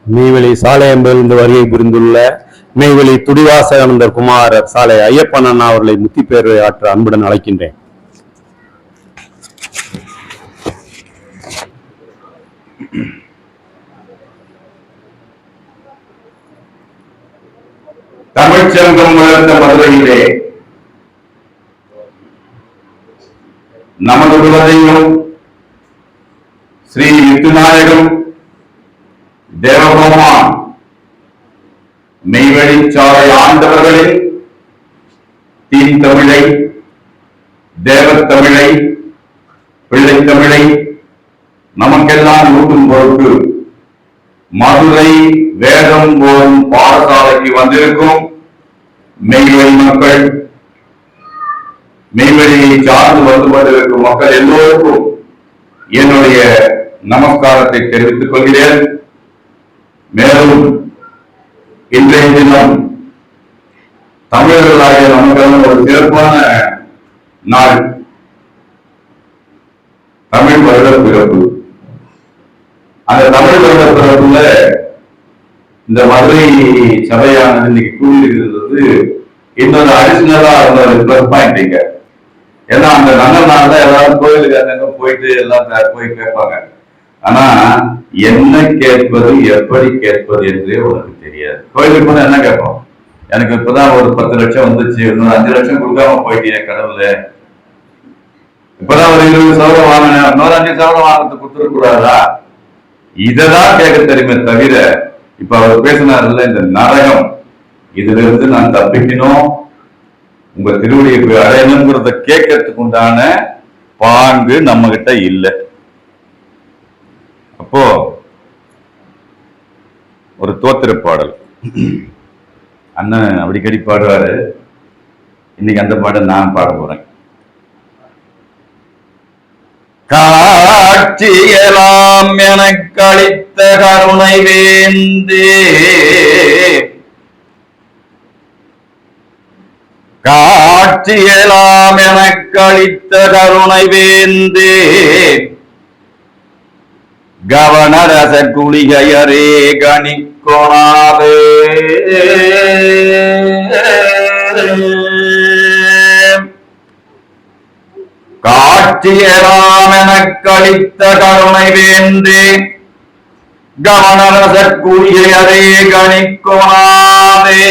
மெய்வெளி சாலையம்பிலிருந்து வருகை புரிந்துள்ள மெய்வெளி துடிவாசகானந்தர் குமாரர் சாலை ஐயப்பன் அண்ணா அவர்களை முத்தி பேரை ஆற்ற அன்புடன் அழைக்கின்றேன். தமிழ்ச்சங்கம் வளர்ந்த மதுரையிலே நமது குலதெய்வம் ஸ்ரீ யுத்துநாயகம் தேவபெருமான் மெய்வெளிச்சாலை ஆண்டவர்களின் தீந்தமிழை, தேவத்தமிழை, பிள்ளைத்தமிழை நமக்கெல்லாம் ஊட்டும் பொருட்டு மதுரை வேதம் போரும் பாடசாலைக்கு வந்திருக்கும் மெய்வெளி மக்கள், மெய்வெளியை சார்ந்து வந்து கொண்டிருக்கும் மக்கள் எல்லோருக்கும் என்னுடைய நமஸ்காரத்தை தெரிவித்துக் கொள்கிறேன். மேலும் இன்றைய தினம் தமிழர்களாகிய நமக்கு ஒரு சிறப்பான நாள், தமிழ் வருட பிறப்பு. அந்த தமிழ் வருட பிறப்புல இந்த மதுரை சபையானது இன்னைக்கு கூடியிருக்கிறது இன்னொரு அடிஷனலா ஒரு பிளஸ் பாயிண்ட். ஏன்னா அந்த நல்ல நாள்ல எல்லாரும் கோயிலுக்கு அங்க போயிட்டு எல்லாம் போய் கேட்பாங்க. ஆனா என்ன கேட்பது, எப்படி கேட்பது என்றே உனக்கு தெரியாது. கோயிலுக்கு போனா என்ன கேட்போம், எனக்கு இப்பதான் ஒரு 10 லட்சம் வந்துச்சு, இன்னொரு 5 லட்சம் கொடுக்காம போயிட்டீங்க கடவுள, இப்பதான் ஒரு 20 சவரம் வாங்கினேன், இன்னொரு 5 சவரம் வாங்கினது கொடுத்துடக்கூடாதா, இததான் கேட்க தெரியுமே தவிர இப்ப அவர் பேசினார்ல இந்த நரகம், இதுல இருந்து நான் தப்பிக்கணும், உங்க திருவடியை போய் அடையணுங்கிறத கேட்கறதுக்கு உண்டான பாங்கு நம்ம கிட்ட இல்லை. அப்போ ஒரு தோத்திர பாடல் அண்ணன் அடிக்கடி பாடுவாரு, இன்னைக்கு அந்த பாடல் நான் பாட போறேன். காட்சியெல்லாம் எனக்கு அளித்த கருணை வேந்தே, காட்சியெல்லாம் எனக்கு அளித்த கருணை வேந்தே, கவனரச குளிகையரே கணிக்கொணாதே, காட்சியெல்லாம் எனக்கு அளித்த கருணை வேந்தே, கவனரச குளிகையரே கணிக்கொணாதே,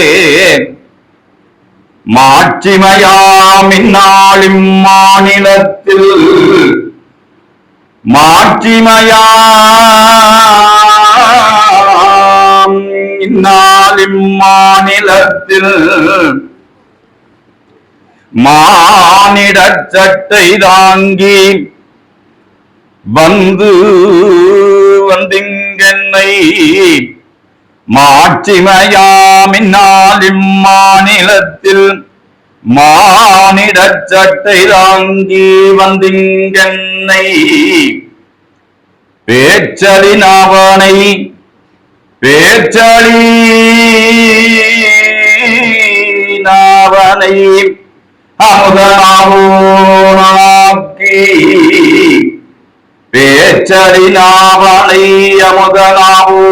மாட்சிமையாம் இந்நாளும் மாநிலத்தில், மாட்சிமையாம் இந்நாளும் மாநிலத்தில், மானிட சட்டை தாங்கி வந்திங்கென்னை, மாட்சிமையாம் இந்நாளும் மாநிலத்தில், மானிட சட்டை தாங்கி வந்திங்கென்னை, பேச்சலி நாவனை பேச்சலி நாவனை அமுதனாவோனாக்கி, பேச்சலி நாவனை அமுதனாவோனாக்கி,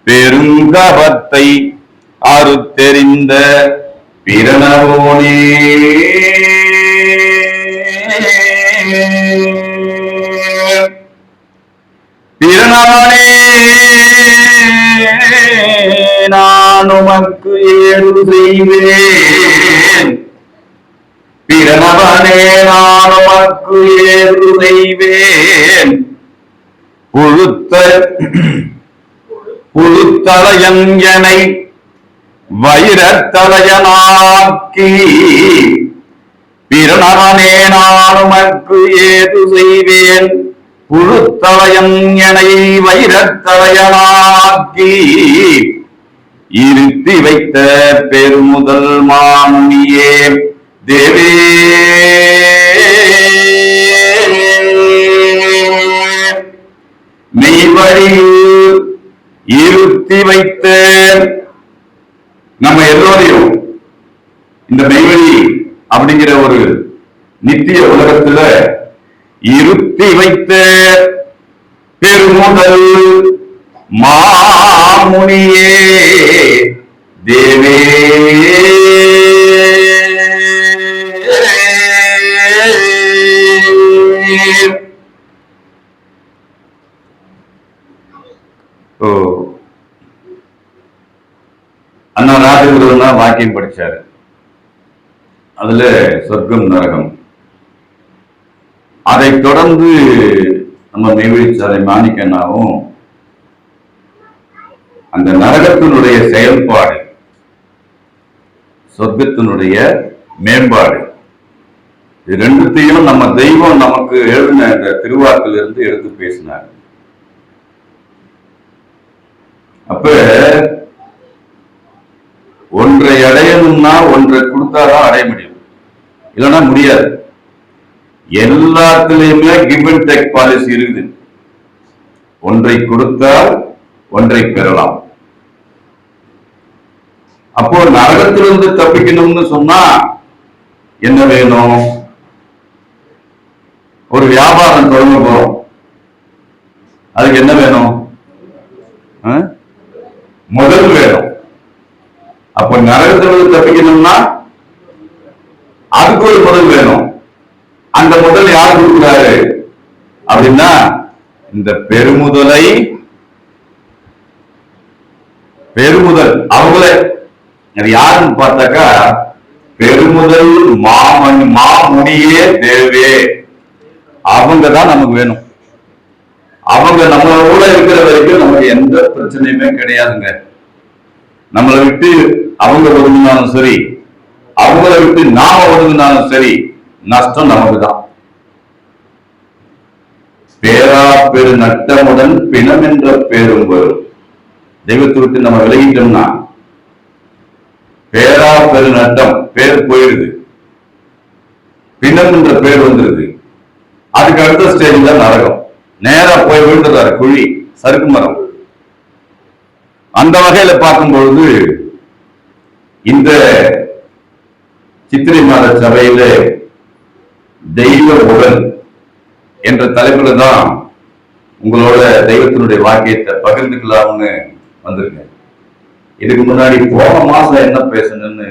பெருங்கபத்தை அறுத்தெறிந்த பிரணவோனே, பிரணவனே நான் உமக்கு ஏது செய்வேன், பிரணவனே நான் உமக்கு ஏது செய்வேன், புழுத்தலையன் எனை வைரத்தலையனாக்கி, பிரணவனே நான் உமக்கு ஏது செய்வேன், புழுத்தலையன் எனை வைரத்தலையனாக்கி, இருத்தி வைத்த பெருமுதல் மாமுனியே தேவே, மெய்வழியில் இருத்தி வைத்த நம்ம எல்லோரையும் இந்த மெய்வழி அப்படிங்கிற ஒரு நித்திய உலகத்துல இருத்தி வைத்த பெரு பெருமுதல் மாமுனியே தேவே அண்ணா ராஜகுருன்னா வாக்கியம் படிச்சாரு. அதுல சொர்க்கம் நரகம். அதை தொடர்ந்து நம்ம மெய்வழிச்சாலை மாணிக்கண்ணாவும் அந்த நரகத்தினுடைய செயல்பாடு, சொர்க்கத்தினுடைய மேம்பாடு, இது ரெண்டுத்தையும் நம்ம தெய்வம் நமக்கு எழுதின இந்த திருவாக்கில இருந்து எடுத்து பேசினார். அப்ப ஒன்றை அடையணும்னா ஒன்றை கொடுத்தாதான் அடைய முடியும், இல்லைன்னா முடியாது. எல்லாத்துலயுமே கிவ் அண்ட் டேக் பாலிசி இருக்குது. ஒன்றை கொடுத்தால் ஒன்றை பெறலாம். அப்போ நரகத்திலிருந்து தப்பிக்கணும்னு சொன்னா என்ன வேணும்? ஒரு வியாபாரம் தொடங்க போறோம், அதுக்கு என்ன வேணும்? முதல் வேணும். அப்ப நரகத்திலிருந்து தப்பிக்கணும்னா அதுக்கு ஒரு முதல் வேணும். அந்த முதல் யார் கொடுக்கிறாரு அப்படின்னா, இந்த பெருமுதலை பெருமுதல் அவங்களே. அது யாருன்னு பார்த்தாக்கா, பெருமுதல் மாமுனியே தேவே, அவங்க தான் நமக்கு வேணும். அவங்க நம்மளோட இருக்கிற வரைக்கும் நமக்கு எந்த பிரச்சனையுமே கிடையாதுங்க. நம்மளை விட்டு அவங்க ஒதுங்கினாலும் சரி, அவங்கள விட்டு நாம ஒதுங்கினாலும் சரி, நஷ்டம் நமக்கு தான். பேரா பெரு நட்டமுடன் பிணம் என்ற பேரும் வரும். தெய்வத்தை விட்டு நம்ம விலகிட்டோம்னா பேரா பெரு நட்டம், பேர் போயிடுது, பிணம் என்ற பேர் வந்துருது. அதுக்கு அடுத்த ஸ்டேஜ் தான் நரகம். நேரா போய் விழுந்துறாரு குழி, சறுக்கு மரம். அந்த வகையில பார்க்கும் பொழுது இந்த சித்திரை மாத சபையில தெய்வ உடல் என்ற தலைப்புல தான் உங்களோட தெய்வத்தினுடைய வாக்கியத்தை பகிர்ந்துக்கலாம்னு வந்திருக்கேன். இதுக்கு முன்னாடி போன மாசம் என்ன பேசணும்னு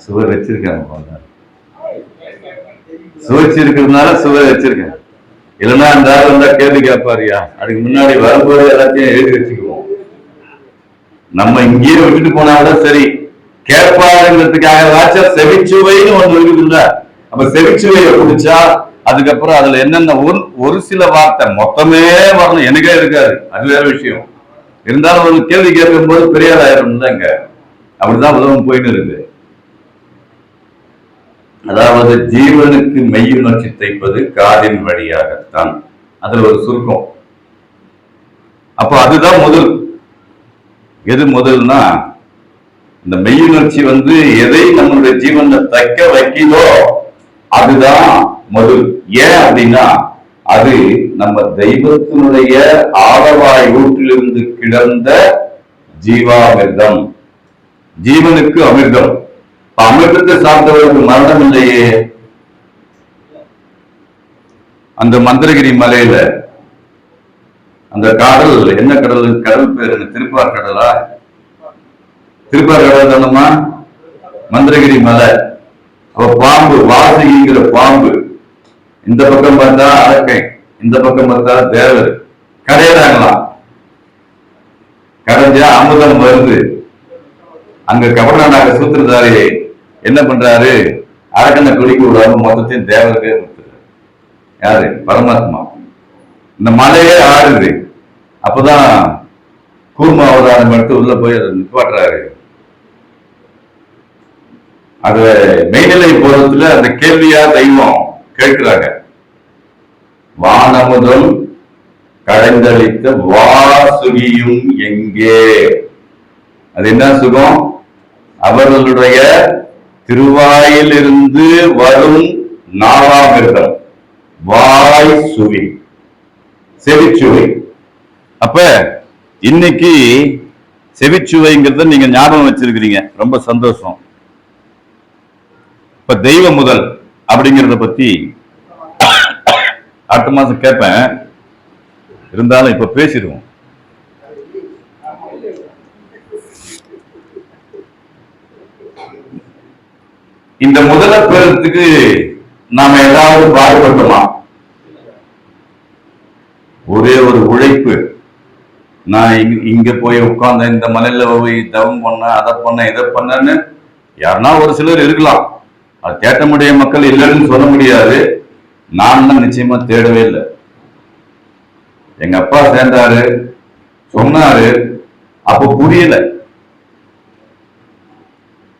சுவர் வச்சிருக்காங்க. சுவைச்சு இருக்கிறதுனால சுவர் வச்சிருக்கேன். இல்லைன்னா அந்த ஆள் வந்தா கேள்வி கேட்பாரியா, அதுக்கு முன்னாடி வரும்போது எல்லாத்தையும் எழுதி வச்சுக்குவோம். நம்ம இங்கேயே விட்டுட்டு போனாலும் சரி, கேட்பாருங்கிறதுக்காக செவிச்சுவைன்னு ஒண்ணு இருக்குதுல்ல. அப்ப செவிச்சுவையை குடிச்சா அதுக்கப்புறம் அதுல என்னென்ன ஒரு சில வார்த்தை மொத்தமே வரணும், எனக்கே இருக்காது, அது வேற விஷயம். இருந்தாலும் ஒரு கேள்வி கேட்கும் போது பெரியார் ஆயிரம்லங்க. அப்படிதான் உலகம் போயின்னு இருக்கு. அதாவது ஜீவனுக்கு மெய்யுணர்ச்சி தைப்பது காதின் வழியாகத்தான். அதுல ஒரு சுருக்கம். அப்ப அதுதான் முதல். எது முதல்னா, இந்த மெய்யுணர்ச்சி எதை நம்மளுடைய ஜீவனை தைக்க வைக்கிறதோ அதுதான் முதல். ஏன் அப்படின்னா, அது நம்ம தெய்வத்தினுடைய ஆழவாய் ஊற்றிலிருந்து கிடந்த ஜீவாமிர்தம், ஜீவனுக்கு அமிர்தம். அமிர்தத்தை சார்ந்தவருக்கு மரணம் இல்லையே. அந்த மந்திரகிரி மலையில அந்த கடல், என்ன கடல், கடல் பேரு திருப்பார் கடலா? திருப்பார் கடல் தானமா மந்திரகிரி மலை. அப்ப பாம்பு, வாசிங்கிற பாம்பு, இந்த பக்கம் பார்த்தா அரக்கை, இந்த பக்கம் பார்த்தா தேவர். கடையிறாங்களாம். கடைஞ்சா அமுதம் வருது. அங்க கபடநாடாக சூத்திரதாரி என்ன பண்றாரு? அரக்கனை குளிக்க விடாம மொத்தத்தையும் தேவருக்கே கொடுத்துறாரு. யாரு? பரமாத்மா. இந்த மலையே ஆடுது. அப்பதான் கூர்மா அவதாரம் எடுத்து உள்ள போய் அதை நிப்பாட்டுறாரு. அது மெய்நிலை போறதுல அந்த கேள்வியா தெய்வம் கேட்கிறாங்க. வானமுதம் கடைந்தளித்த வாசுகியும் எங்கே? அது என்ன சுகம்? அவர்களுடைய திருவாயில் இருந்து வரும் நாளாமிர்தம், வாய் சுவை, செவிச்சுவை. அப்ப இன்னைக்கு செவிச்சுவைங்கிறத நீங்க ஞாபகம் வச்சிருக்கிறீங்க, ரொம்ப சந்தோஷம். இப்ப தெய்வ முதல் அப்படிங்கிறத பத்தி அடுத்த மாசம் கேட்பேன். இருந்தாலும் இப்ப பேசிடுவோம். இந்த முதல பெறத்துக்கு நாம ஏதாவது பாடுபட்டோமா? ஒரே ஒரு உழைப்பு. நான் இங்க போய் உட்கார்ந்த, இந்த மலையில போய் தவம் பண்ண, அதை பண்ண, இதை பண்ணன்னு யாருன்னா ஒரு சிலர் இருக்கலாம். அது தேட்டமுடைய மக்கள் இல்லைன்னு சொல்ல முடியாது. நான் தான் நிச்சயமா தேடவே இல்லை. எங்க அப்பா சேர்ந்தாரு, சொன்னாரு, அப்ப புரியல.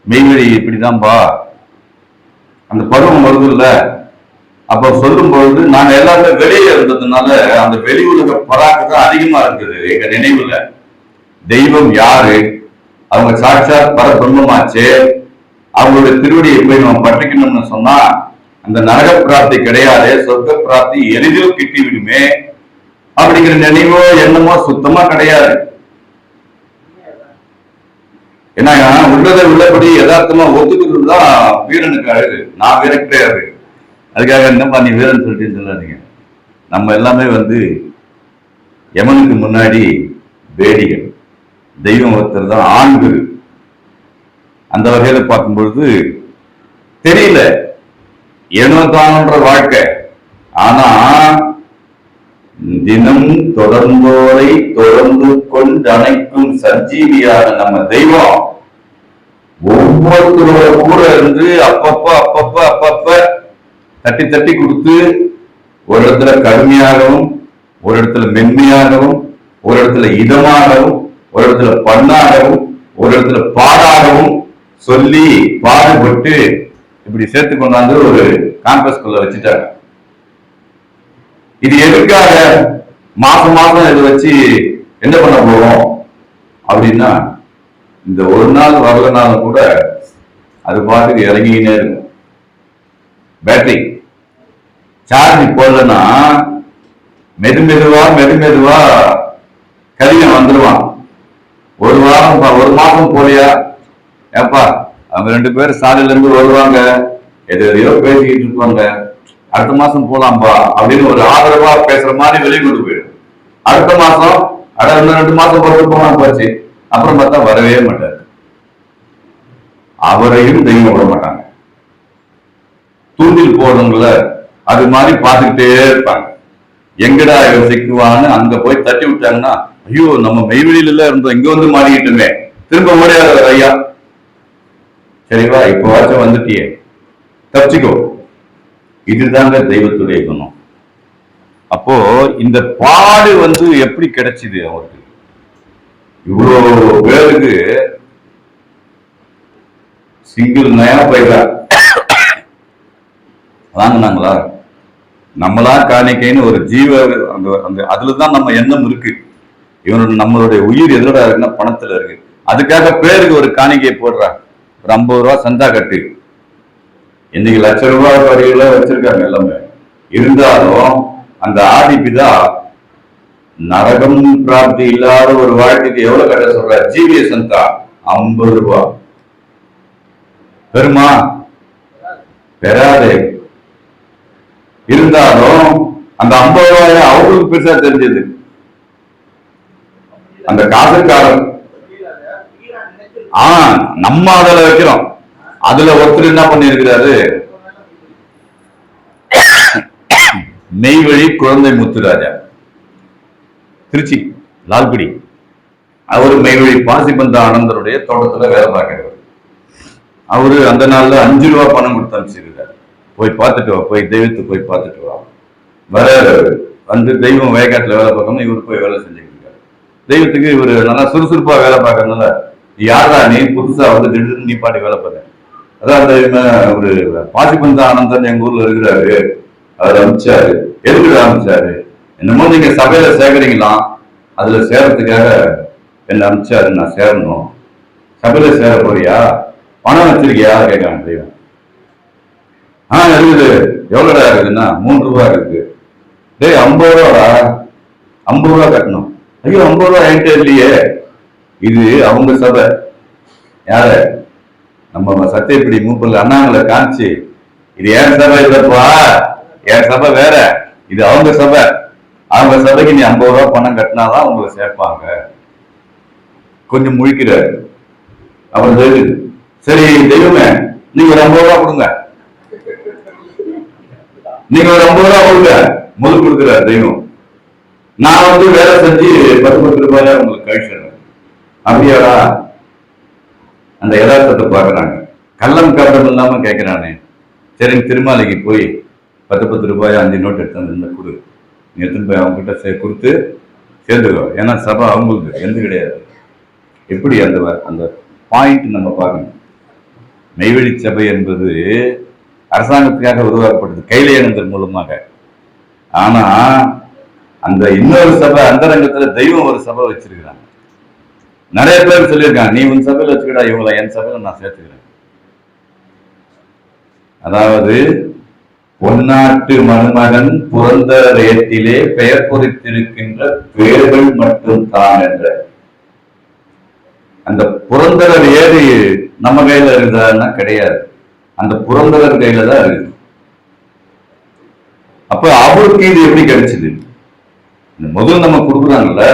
மெய்வழி இப்படிதான்பா, அந்த பருவம் வருது இல்ல, அப்ப சொல்லும் பொழுது நாங்க எல்லாருமே வெளியே இருந்ததுனால அந்த வெளி உலக பராக்கு தான் அதிகமா இருக்குது எங்க நினைவுல. தெய்வம் யாரு, அவங்க சாட்சாத் பரபிரம்மமாச்சே, அவங்களுடைய திருவடியை போய் நம்ம பற்றிக்கணும்னு சொன்னா அந்த நரக பிராப்தி கிடையாது, சொர்க்க பிராப்தி எளிதில் கிட்டி விடுமே அப்படிங்கிற நினைவோ எண்ணமோ சுத்தமா கிடையாது. ஏன்னா உள்ளதை உள்ளபடி யதார்த்தமா ஒத்துக்கிறது தான் வீரனுக்கு அழகு. நான் வீரன் கிடையாது. அதுக்காக என்னப்பா நீ வீரன் சொல்லிட்டு சொல்லாதீங்க. நம்ம எல்லாமே யமனுக்கு முன்னாடி வேடிகள். தெய்வம் ஒருத்தர் தான் ஆண்கள். அந்த வகையில பார்க்கும் பொழுது தெரியல ஏனோ தானன்ற வாழ்க்கை. ஆனா தினம் தொடர்ந்தோரை தொடர்ந்து கொண்டு அணைக்கும் சஞ்சீவியான நம்ம தெய்வம் ஒவ்வொருத்தரோட கூட இருந்து அப்பப்ப தட்டி தட்டி கொடுத்து, ஒரு இடத்துல கடுமையாகவும், ஒரு இடத்துல மென்மையாகவும், ஒரு இடத்துல இதமாகவும், ஒரு இடத்துல பண்ணாகவும், ஒரு இடத்துல பாடாகவும் சொல்லி பாடுபட்டு இப்படி சேர்த்து கொண்டாந்து ஒரு காம்பஸ்குள்ள வச்சுட்டாங்க. இது எதுக்காக மாசம் மாசம் இதை வச்சு என்ன பண்ண போறோம் அப்படின்னா, இந்த ஒரு நாள் வரலனாலும் கூட அது பாட்டுக்கு இறங்கினே இருக்கும். பேட்டரி சார்ஜ் போடலன்னா மெதுமெதுவா கலியம் வந்துடுவான். ஒரு மாசம் போலியா, ஏப்பா அவங்க 2 பேரும் சாலையில இருந்து வருவாங்க, எதையோ பேசிக்கிட்டு இருப்பாங்க, அடுத்த மாசம் போலாம்பா அப்படின்னு ஒரு ஆதரவா பேசுற மாதிரி வெளியே கொண்டு போயிடும். அடுத்த மாசம் இன்னும் 2 மாசம் பொறுத்து போனா போச்சு. அப்புறம் பார்த்தா வரவே மாட்டாரு. அவரையும் தெய்வம் விட மாட்டாங்க. தூண்டில் போடுறவங்கள அது மாதிரி பார்த்துக்கிட்டே இருப்பாங்க. எங்கடா இவன் சிக்குவான்னு அங்க போய் தட்டி விட்டாங்கன்னா, ஐயோ நம்ம மெய்வெளியில இருந்தோம், இங்க வந்து மாறிக்கிட்டுமே, திரும்ப ஓடியாத ஐயா, சரிவா இப்போ வாச்சும் வந்துட்டியே, தப்பிச்சுக்கோ. இதுதாங்க தெய்வத்துடைய குணம். அப்போ இந்த பாடு எப்படி கிடைச்சிது அவருக்கு? இவ்வளவு பேருக்கு சிங்கிள் நயா பைசா வாங்கினாங்களா? நம்மளா காணிக்கைன்னு ஒரு ஜீவ அந்த அதுலதான் நம்ம எண்ணம் இருக்கு. நம்மளுடைய உயிர் எதோட இருக்குன்னா பணத்துல இருக்கு. அதுக்காக பேருக்கு ஒரு காணிக்கையை போடுறாங்க. ஒரு 50 ரூபா சந்தா கட்டு. இன்னைக்கு ₹1,00,000 வரையில வச்சிருக்காங்க எல்லாமே. இருந்தாலும் அந்த ஆதிபிதா நரகம் பிராப்தி இல்லாத ஒரு வாழ்க்கைக்கு எவ்வளவு கட்ட சொல்ற? ஜீவிய சந்தா 50 ரூபா. பெருமா பெறாதே. இருந்தாலும் அந்த 50 ரூபாய அவங்களுக்கு பெருசா தெரிஞ்சது. அந்த காசுக்காரன் நம்ம அதுல வைக்கிறோம். அதுல ஒருத்தர் என்ன பண்ணி இருக்கிறாரு? மெய்வழி குழந்தை முத்துராஜா, திருச்சி லால்குடி. அவரு மெய்வழி பாசிபந்த ஆனந்தருடைய தோட்டத்துல வேலை பார்க்கிறார். அவரு அந்த நாள்ல 5 ரூபா பணம் கொடுத்து அனுப்பிச்சிருக்காரு. போய் பார்த்துட்டு வா, போய் தெய்வத்தை போய் பார்த்துட்டு வா. வர தெய்வம் வயக்காட்டுல வேலை பார்க்கணும், இவரு போய் வேலை செஞ்சுட்டு இருக்காரு. தெய்வத்துக்கு இவரு நல்லா சுறுசுறுப்பா வேலை பார்க்கறதுனால, யாரா நீ புதுசா திடீர்னு நீ பாட்டி வேலை பார்க்க, அதான் ஒரு பாசிபந்த ஆனந்தன் எங்க ஊர்ல இருக்கிறாரு, அவர் அனுப்பிச்சாரு. எதுக்கு அனுப்பிச்சாரு? என்னமோ நீங்க சபையில சேகரிக்கலாம், அதுல சேரத்துக்காக என்ன அனுப்பிச்சாரு, நான் சேரணும். சபையில சேர போறியா? பணம் வச்சிருக்கியா கேட்கறாங்க தெய்வம். இருக்குது. எவ்வளோடா இருக்குதுன்னா 3 ரூபா இருக்கு. டேய் 50 ரூபாடா, 50 ரூபா கட்டணும். ஐயோ 50 ரூபா என்கிட்ட இல்லையே. இது அவங்க சபை. யாரு? நம்ம சத்தியப்படி மூப்பல்ல அண்ணாங்களை காமிச்சு, இது என் சபை இல்லப்பா, என் சபை வேற, இது அவங்க சபை. ஆக அவங்க சபைக்கு நீ 50 ரூபா பணம் கட்டினாதான் உங்களை சேர்ப்பாங்க. கொஞ்சம் முழிக்கிறாரு. அப்புறம் தெரியுது, சரி தெய்வமே நீங்க ஒரு 50 ரூபா கொடுங்க, நீங்க ஒரு 50 ரூபா கொடுங்க, முதல் கொடுக்குறாரு தெய்வம். நான் வந்து வேலை செஞ்சு 10 ரூபாயா உங்களுக்கு கழிச்சிடுறேன். அப்படியாடா? அந்த யதார்த்தத்தை பாக்குறாங்க. கள்ளம் கபடம் இல்லாம கேட்கிறானே. சரி திருமாலைக்கு போய் 10 ரூபாயா 5 நோட்டு எடுத்து கொடு, நீ எடுத்துன்னு போய் அவங்க கிட்ட கொடுத்து சேர்ந்துக்கோ. ஏன்னா சபை அவங்களுக்கு எந்த கிடையாது. எப்படி அந்த அந்த பாயிண்ட் நம்ம பார்க்கணும். மெய்வழி சபை என்பது அரசாங்கத்துக்காக உருவாக்கப்பட்டது கைலையானந்தர் மூலமாக. ஆனா அந்த இன்னொரு சபை அந்தரங்கத்துல தெய்வம் ஒரு சபை வச்சிருக்கிறாங்க. நிறைய பேர் சொல்லியிருக்காங்க, நீ உன் சபையில வச்சுக்கடா, இவங்களை என் சபையில நான் சேர்த்துக்கிறேன். அதாவது பொன்னாட்டு மருமகன் புரந்த ரேட்டிலே பெயர் பொறித்திருக்கின்ற பேர்கள் மட்டும் தான் என்ற அந்த புரந்தரர் ஏது நம்ம கையில இருக்குதான்னா கிடையாது, அந்த புரந்தரர் கையில தான் இருக்குது. அப்ப அவருக்கு இது எப்படி கிடைச்சது? இந்த முதல் நம்ம கொடுக்குறாங்கல்ல,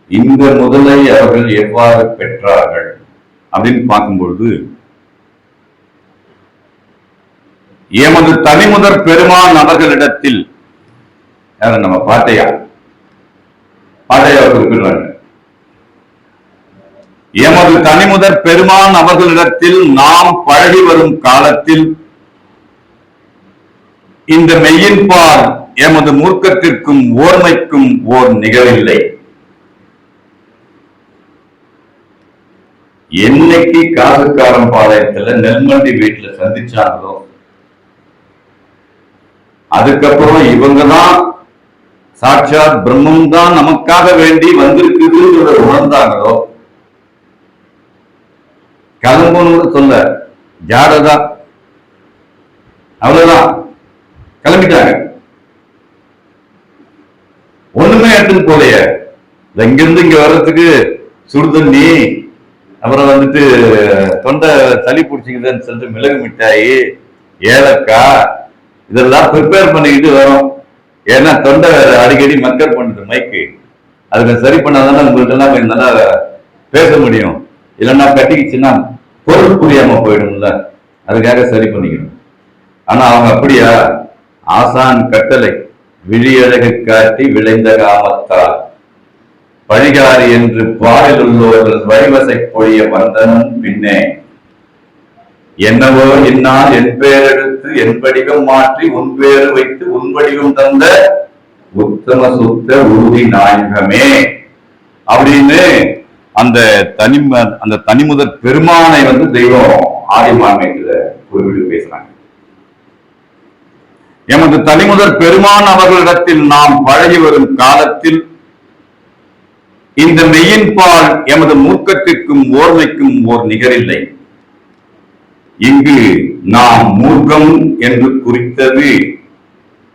இந்த முதலை அவர்கள் எவ்வாறு பெற்றார்கள் அப்படின்னு பார்க்கும்பொழுது, எமது தனிமுதற் பெருமான் அவர்களிடத்தில், யார நம்ம பாட்டையா குறிப்பிடுறாங்க, எமது தனிமுதற் பெருமான் அவர்களிடத்தில் நாம் பழகி வரும் காலத்தில் இந்த மெய்யின்பால் எமது மூர்க்கத்திற்கும் ஓர்மைக்கும் ஓர் நிகழில்லை. என்னைக்கு காசுக்காரன் பாளையத்துல நெல்மண்டி வீட்டுல சந்திச்சாங்களோ, அதுக்கப்புறம் இவங்கதான் சாட்சாத் பிரம்மம் தான் நமக்காக வேண்டி வந்திருக்குதுன்றத உணர்ந்தாங்களோ, கிளம்பணும்னு சொல்ல ஜாடதான், அவ்வளவுதான் கிளம்பிட்டாங்க. ஒண்ணுமே எடுத்துன்னு போலைய. இங்கிருந்து இங்க வர்றதுக்கு சுடுதண்ணி, அப்புறம் வந்துட்டு தொண்டை சளி பிடிச்சிக்குதுன்னு சொல்லிட்டு மிளகு மிட்டாய், ஏலக்காய் இதெல்லாம் ப்ரிப்பேர் பண்ணிக்கிட்டு வரும். ஏன்னா தொண்டை அடிக்கடி மக்கள் பண்ணுது மைக்கு, அதுக்கு சரி பண்ணாதானே உங்கள்ட்ட எல்லாம் கொஞ்சம் நல்லா பேச முடியும். இல்லைன்னா கட்டிக்குச்சுன்னா பொருள் புரியாம போயிடும்ல, அதுக்காக சரி பண்ணிக்கணும். ஆனா அவங்க அப்படியா? ஆசான் கட்டளை விழியழகு காட்டி விளைந்த காமத்தால் பழிகாரி என்று பாலில் உள்ளவர்கள் வழிவசை பொழிய வந்தனும் பின்னே என்னவோ இந்நாள் என் பேர் எடுத்து என் வடிவம் மாற்றி உன் பேரு வைத்து உன் வடிவம் தந்த உத்தம சுத்த உறுதி நாயகமே அப்படின்னு அந்த தனிமுதற் பெருமானை வந்து தெய்வம் ஆதிமான்மையில குறிப்பிட்டு பேசுறாங்க. எமது தனிமுதற் பெருமான் அவர்களிடத்தில் நாம் பழகி வரும் காலத்தில் இந்த மெய்யின்பால் எமது மூர்க்கத்திற்கும் ஓர்மைக்கும் ஓர் நிகரில்லை. இங்கு நாம் மூர்க்கம் என்று குறித்தது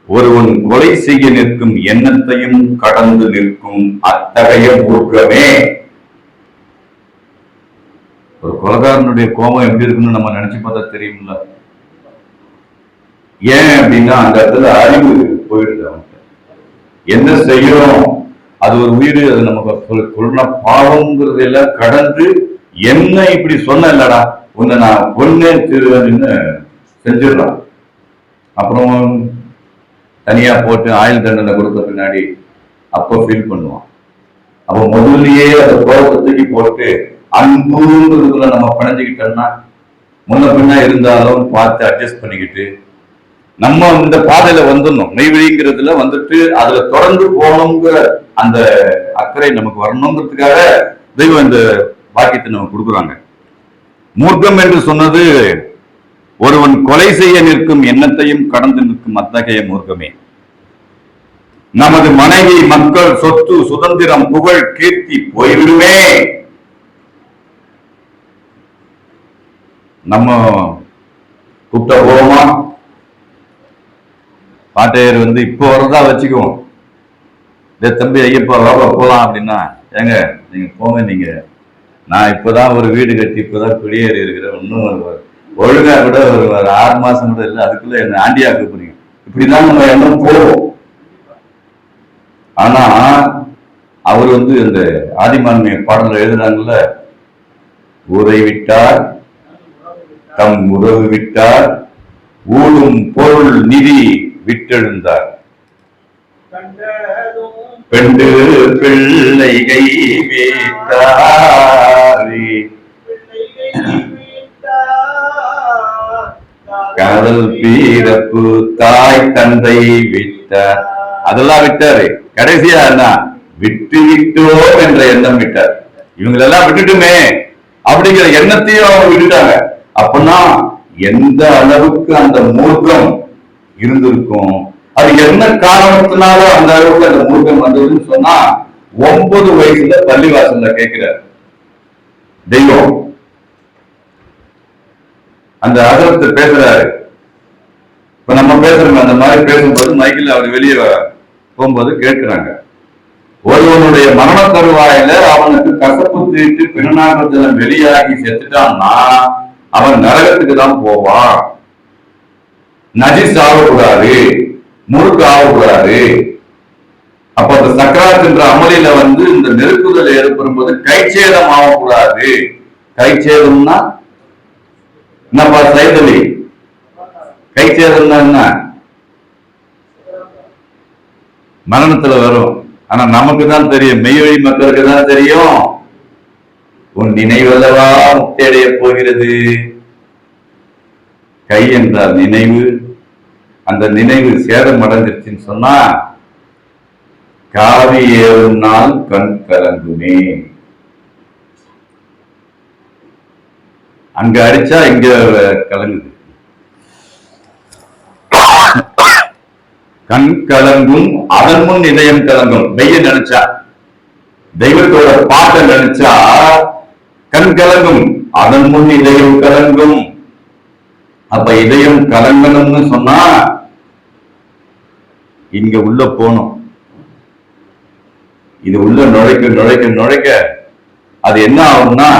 ஒருவன் கொலை செய்ய நிற்கும் எண்ணத்தையும் கடந்து நிற்கும் அத்தகைய மூர்க்கமே. ஒரு கொலைகாரனுடைய கோபம் எப்படி இருக்குன்னு நம்ம நினைச்சு பார்த்தா தெரியும்ல. ஏன் அப்படின்னா அந்த இடத்துல அறிவு போயிடுது. அவனுக்கு என்ன செய்யறோம், அது ஒரு உயிர், அது நமக்கு சொல்ல பாவம்ங்கிறது எல்லாம் கடந்து என்ன இப்படி சொன்ன இல்லடா உன்னை நான் கொன்னே திருவேன்னு செஞ்சிடறான். அப்புறம் தனியா போட்டு ஆயுள் தண்டனை கொடுத்த பின்னாடி அப்போ ஃபீல் பண்ணுவான். அப்போ முதல்லயே அந்த கோபத்தை தூக்கி போட்டு அன்புங்கிறதுக்குள்ள நம்ம பிணைஞ்சுக்கிட்டோம்னா முன்ன பின்னா இருந்தாலும் பார்த்து அட்ஜஸ்ட் பண்ணிக்கிட்டு நம்ம இந்த பாதையில வந்துடணும். மெய்வழிங்கிறதுல வந்துட்டு அதுல தொடர்ந்து போகணுங்கிற அந்த அக்கறை நமக்கு வரணுங்கிறதுக்காக தெய்வம் இந்த பாக்கியத்தை நமக்கு கொடுக்குறாங்க. மூர்க்கம் என்று சொன்னது ஒருவன் கொலை செய்ய நிற்கும் எண்ணத்தையும் கடந்து நிற்கும் அத்தகைய மூர்க்கமே. நமது மனைவி, மக்கள், சொத்து, சுதந்திரம், புகழ், கீர்த்தி போய்விடுமே. நம்ம கூப்பிட்ட போவோமா? பாட்டையர் வந்து இப்போ வரதா வச்சுக்குவோம். தம்பி ஐயப்பா வாபா போலாம் அப்படின்னா, ஏங்க நீங்க போங்க, நீங்க நான் இப்பதான் ஒரு வீடு கட்டி இப்பதான் குடியேறி இருக்கிறேன், இன்னும் ஒழுங்கா கூட ஒரு 6 மாசம் கூட இல்லை, அதுக்குள்ள என்ன ஆண்டியா கூப்பிடுறீங்க, இப்படிதான் நம்ம எண்ணம் போவோம். ஆனா அவர் வந்து இந்த ஆதிமான்மைய பாடல எழுதுறாங்கல்ல, ஊரை விட்டார் தம் உறவு விட்டார் ஊடும் பொருள் நிதி விட்டெழுந்தார் பெண்டு பிள்ளைகை வீட்டாரி காதல் பீரப்பு தாய் தந்தை விட்டார், அதெல்லாம் விட்டாரு. கடைசியா என்ன, விட்டு விட்டோம் என்ற எண்ணம் விட்டார். இவங்களெல்லாம் விட்டுட்டுமே அப்படிங்கிற எண்ணத்தையும் அவங்க விட்டுட்டாங்க. அப்படின்னா எந்த அளவுக்கு அந்த மூர்க்கம் இருந்திருக்கும், அது என்ன காரணத்தினால அந்த அளவுக்கு அந்த மூர்க்கம் வந்ததுன்னு சொன்னா, 9 வயசுல பள்ளிவாசல்ல கேட்கிறார் தெய்வம். அந்த அகரத்தை பேசுறாரு. இப்ப நம்ம பேசுறோம், அந்த மாதிரி பேசும்போது மைக்கில் அவர் வெளியே போகும்போது கேட்கிறாங்க, ஒருவனுடைய மரண தருவாயில அவனுக்கு கசப்பு தீட்டு பிணநாகத்தில வெளியாகி செத்துட்டான்னா அவன் நரகத்துக்கு தான் போவான், நஜிஸ் ஆகக்கூடாது, முழுக்க ஆகக்கூடாது. அப்ப அந்த சக்கராத் என்ற அமலில வந்து இந்த நெருக்குதல் ஏற்படும் போது கைச்சேதம் ஆகக்கூடாது. கைச்சேதம்னா என்னப்பா சைதலி, கைச்சேதம்னா என்ன, மரணத்துல வரும். ஆனா நமக்கு தான் தெரியும், மெய்வழி மக்களுக்கு தான் தெரியும், உன் நினைவல்லவா முக்தியடைய போகிறது. கை என்றால் நினைவு, அந்த நினைவு சேதம் அடைஞ்சிருச்சுன்னு சொன்னா காவி ஏறும் நாள் கண் கலங்குமே. அங்க அடிச்சா இங்க கலங்குது. கண் கலங்கும் அதன் முன் இதயம் கலங்கும். மெய்ய நினைச்சா, தெய்வத்தோட பாட்டை நினைச்சா கண் கலங்கும், அதன் முன் இதயம் கலங்கும். அப்ப இதயம் கலங்கணும்னு சொன்னா இங்க உள்ள போகணும். இது உள்ள நுழைக்க நுழைக்க நுழைக்க அது என்ன ஆகும்னா,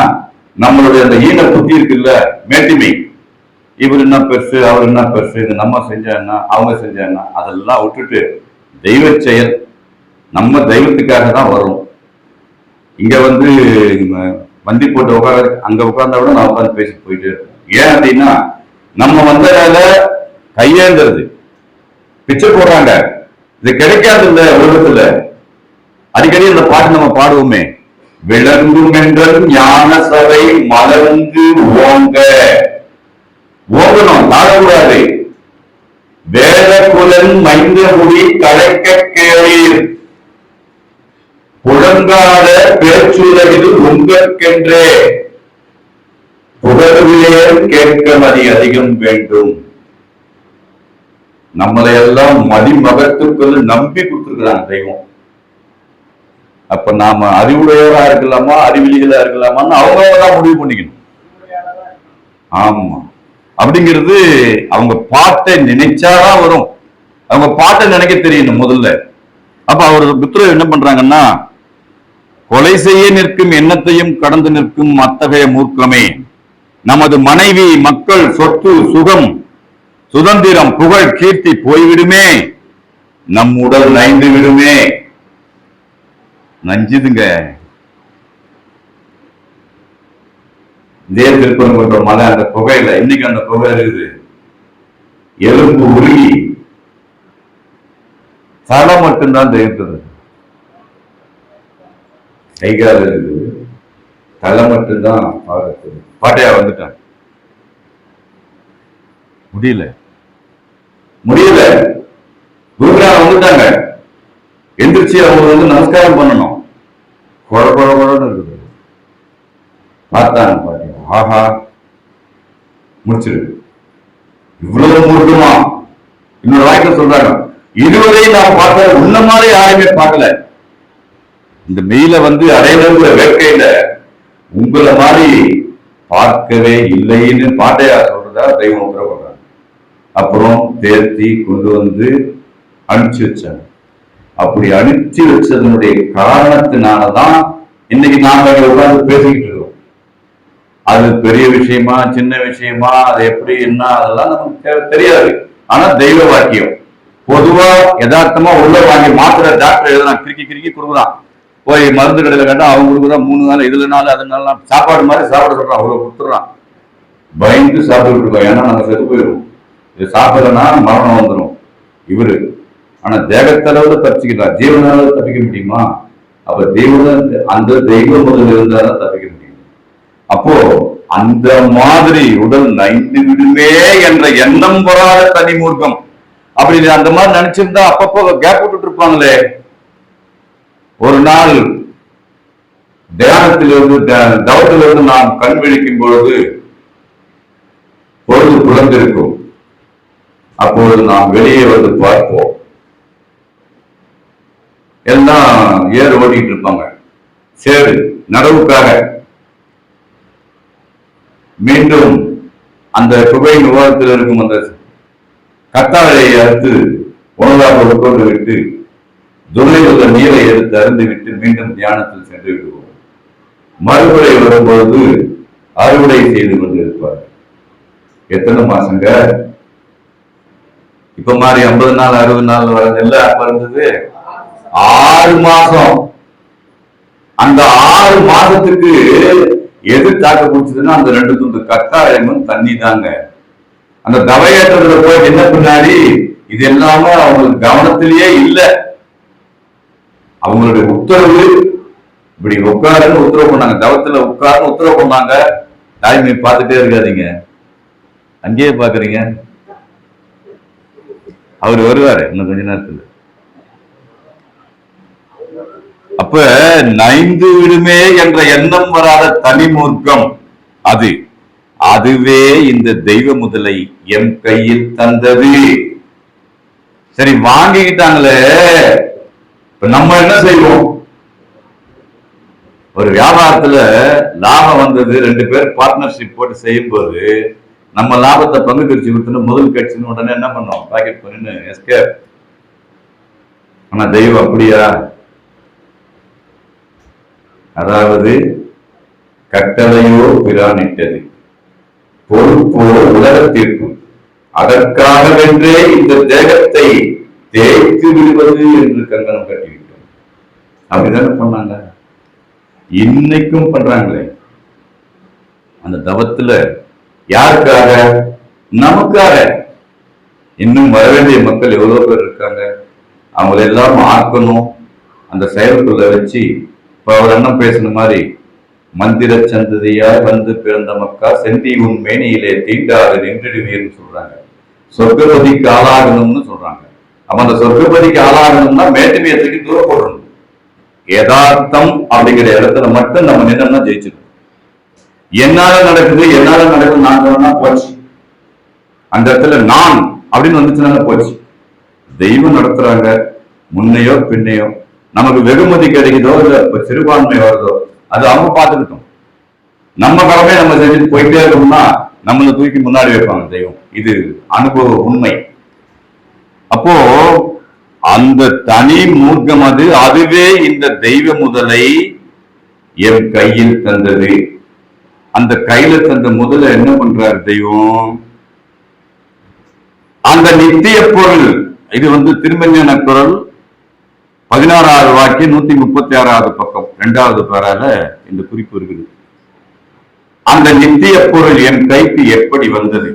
நம்மளுடைய அந்த ஈன புத்தி இருக்குல்ல, மேட்டிமை, இவர் என்ன பெருசு அவர் என்ன பெருசு, இது நம்ம செஞ்சா என்ன அவங்க செஞ்சா என்ன, அதெல்லாம் விட்டுட்டு தெய்வ செயல், நம்ம தெய்வத்துக்காக தான் வரும். இங்க வந்து வண்டி போட்டு உட்கார, அங்க உட்கார்ந்தா விட நான் உட்காந்து பேசிட்டு போயிட்டு இருக்கேன். ஏன் அப்படின்னா நம்ம வந்ததால கையேந்துறது, பிச்சை போடுறாங்க, இது கிடைக்காது இல்ல உலகத்துல. அடிக்கடி அந்த பாட்டு நம்ம பாடுவோமே, விளங்கும் என்றல் ஞான சபை மலர்ந்து ஓங்க, ஓங்கணும், தாழக்கூடாது. வேத குலன் மைந்த முடி கலைக்க கேளீர், புழங்காத பேச்சுலகில் உங்கற்கென்றே புகழ்விலே கேட்க மதி அதிகம் வேண்டும். நம்மளை எல்லாம் மதிமகத்துக்குள் நம்பி கொடுத்துருக்கிறாங்க தெய்வம். அப்ப நாம அறிவுடையவரா இருக்கலாமா அறிவிலிகளா இருக்கலாமான்னு அவங்கதான் முடிவு பண்ணிக்கணும். ஆமா, அப்படிங்கிறது அவங்க பாட்டை நினைச்சாதான் வரும். அவங்க பாட்டை நினைக்க தெரியணும் முதல்ல. அப்ப அவர் புத்திரர் என்ன பண்றாங்கன்னா, கொலை செய்ய நிற்கும் எண்ணத்தையும் கடந்து நிற்கும் அத்தகைய மூர்க்கமே, நமது மனைவி மக்கள் சொத்து சுகம் சுதந்திரம் புகழ் கீர்த்தி போய்விடுமே, நம் உடல் நைந்து விடுமே. நஞ்சுதுங்க. இதே திருப்பரங்குன்ற மலை, அந்த புகையில இன்னைக்கு அந்த புகை இருக்குது, எலும்பு உருகி தலை மட்டும்தான் தெரியுது, கைகால் இருக்குது, தலை மட்டும்தான் பார்க்கறது. பாட்டையா வந்துட்டான், முடியல முடியல. குருநாள் வந்துட்டாங்க, எந்திரிச்சு அவங்க வந்து நமஸ்காரம் பண்ணணும், கொட கொட கொடன்னு இருக்குது. பார்த்தாங்க பாட்டியா, ஆஹா முடிச்சிரு, இவ்வளவு மூர்க்கமா. இன்னொரு வாய்க்கு சொல்றாங்க, இருவரையும் நான் பார்த்த உன்ன மாதிரி யாருமே பார்க்கல, இந்த மெயில வந்து அடையிற வேட்கையில உங்களை மாதிரி பார்க்கவே இல்லைன்னு பாட்டையா சொல்றதா தெய்வம் உத்தரவுறாங்க. அப்புறம் தேர்த்தி கொண்டு வந்து அனுப்பிச்சு வச்சாங்க. அப்படி அனுப்பிச்சு வச்சதனுடைய காரணத்தினாலதான் இன்னைக்கு நாம உட்கார்ந்து பேசிக்கிட்டு இருக்கோம். அது பெரிய விஷயமா சின்ன விஷயமா, அது எப்படி என்ன, அதெல்லாம் நமக்கு தெரியாது. ஆனா தெய்வ வாக்கியம் பொதுவா யதார்த்தமா உள்ள வாங்கி மாத்திரை டாக்டர் எழுதுறான், கிறுக்கி கிறுக்கி கொடுக்குறான். போய் மருந்து கடையில கேட்டா அவங்க கொடுக்குறான் 3 நாள், இதுல நாள் அதனால சாப்பாடு மாதிரி சாப்பிட சொல்றான், அவ்வளவு கொடுத்துறான். பயந்து சாப்பிட்டு இருக்கோம், ஏன்னா நம்ம செத்து போயிடும், இது சாப்பிடலன்னா மரணம் வந்துடும் இவரு. ஆனா தேகத்தளவுல தப்பிச்சுக்கிறார், ஜீவனால தப்பிக்க முடியுமா? அப்ப அந்த தெய்வம் முதல் இருந்தாதான் தப்பிக்க முடியும். அப்போ அந்த மாதிரி உடல் நைந்து விடுமே என்ற எண்ணம் வராத தனி மூர்க்கம். அப்படி அந்த மாதிரி நினைச்சிருந்தா அப்பப்போ கேப் விட்டுட்டு இருப்பாங்களே. ஒரு நாள் தியானத்திலிருந்து தவத்திலிருந்து நாம் கண் விழிக்கும் பொழுது பொழுது புலந்திருக்கும். அப்பொழுது நாம் வெளியே வந்து பார்ப்போம், எல்லாம் ஏறு ஓட்டிட்டு இருப்பாங்க, சேரு நடவுக்காக. மீண்டும் அந்த குகை விவாதத்தில் இருக்கும் அந்த கத்தாழை அறுத்து உணவாக உட்கொண்டு விட்டு துளை உள்ள நீரை எடுத்து அருந்து விட்டு மீண்டும் தியானத்தில் சென்று விடுவோம். மறுமுறை வரும்பொழுது அறுவடை செய்து கொண்டிருப்பார். எத்தனை மாசங்க இப்ப மாதிரி 50 நாள் 60 நாள் வர நெல்ல அப்ப இருந்தது 6 மாசம். அந்த 6 மாசத்துக்கு எது தாக்க பிடிச்சதுன்னா அந்த 2 துண்டு கத்தாழமும் தண்ணி தாங்க. அந்த தவையேற்றத்துல போய் என்ன பின்னாடி இது எல்லாமே அவங்களுக்கு கவனத்திலேயே இல்லை. அவங்களுடைய உத்தரவு இப்படி உட்காருன்னு உத்தரவு பண்ணாங்க, தவத்துல உட்காருன்னு உத்தரவு பண்ணாங்க. தாய்மை பார்த்துட்டே இருக்காதீங்க, அங்கேயே பாக்குறீங்க, அவர் வருவாரு இன்னும் கொஞ்ச நேரத்துல. அப்ப நைந்து விடுமே என்ற எண்ணம் வராத தனி மூர்க்கம் அதுவே இந்த தெய்வ முதலை எம் கையில் தந்தது. சரி, வாங்கிக்கிட்டாங்களே, நம்ம என்ன செய்வோம்? ஒரு வியாபாரத்துல லாபம் வந்தது, 2 பேர் பார்ட்னர்ஷிப் போட்டு செய்யும் போது நம்ம லாபத்தை பங்கு பிரிச்சு கொடுத்து முதல் கட்சின்னு உடனே என்ன பண்ணோம்? பாக்கெட் பண்ணின்னு எஸ்கேப். ஆனா தெய்வம் அப்படியா? அதாவது கட்டளையோ பிரானிட்டது, பொறுப்போ உலகத்திற்கு, அதற்காகவென்றே இந்த தேகத்தை தேய்த்து விடுவது என்று கங்கணம் கட்டிவிட்டோம். அப்படிதானே பண்ணாங்க, இன்னைக்கும் பண்றாங்களே. அந்த தவத்துல யாருக்காக? நமக்காக. இன்னும் வர வேண்டிய மக்கள் எவ்வளவு பேர் இருக்காங்க, அவங்களெல்லாம் ஆக்கணும். அந்த செயலுக்குள்ள வச்சு இப்ப அவர் அண்ணன் பேசின மாதிரி மந்திர சந்ததியார் வந்து பிறந்த மக்கா செந்தி உன் மேனியிலே தீண்டாது நின்றுடுவீர்னு சொல்றாங்க. சொர்க்கபதிக்கு ஆளாகணும்னு சொல்றாங்க. அப்ப அந்த சொர்க்கபதிக்கு ஆளாகணும்னா மேட்டுமையத்துக்கு தூரம் போடணும். யதார்த்தம் அப்படிங்கிற இடத்துல மட்டும் நம்ம நின்னோம்னா ஜெயிச்சிடும். என்னால நடக்குது நான் சொன்னா போச்சு. அந்த இடத்துல நான் அப்படின்னு வந்துச்சுனால போச்சு. தெய்வம் நடத்துறாங்க, முன்னையோ பின்னையோ நமக்கு வெகுமதி கிடைக்குதோ இல்ல சிறுபான்மை வருதோ அது அவங்க பார்த்துக்கிட்டோம். நம்ம கடமை நம்ம செஞ்சுட்டு போயிட்டே இருக்கோம்னா நம்மளை தூக்கி முன்னாடி வைப்பாங்க தெய்வம். இது அனுபவ உண்மை. அப்போ அந்த தனி மூர்க்கம் அதுவே இந்த தெய்வ முதலை என் கையில் தந்தது. அந்த கையில தந்த முதல்ல என்ன பண்றாரு தெய்வம்? அந்த நித்திய பொருள், இது திருமஞ்சன குரல் 16வது வாக்கியம் 136வது பக்கம் 2வது பேரால இந்த குறிப்பு இருக்குது. அந்த நித்திய பொருள் என் கைக்கு எப்படி வந்தது?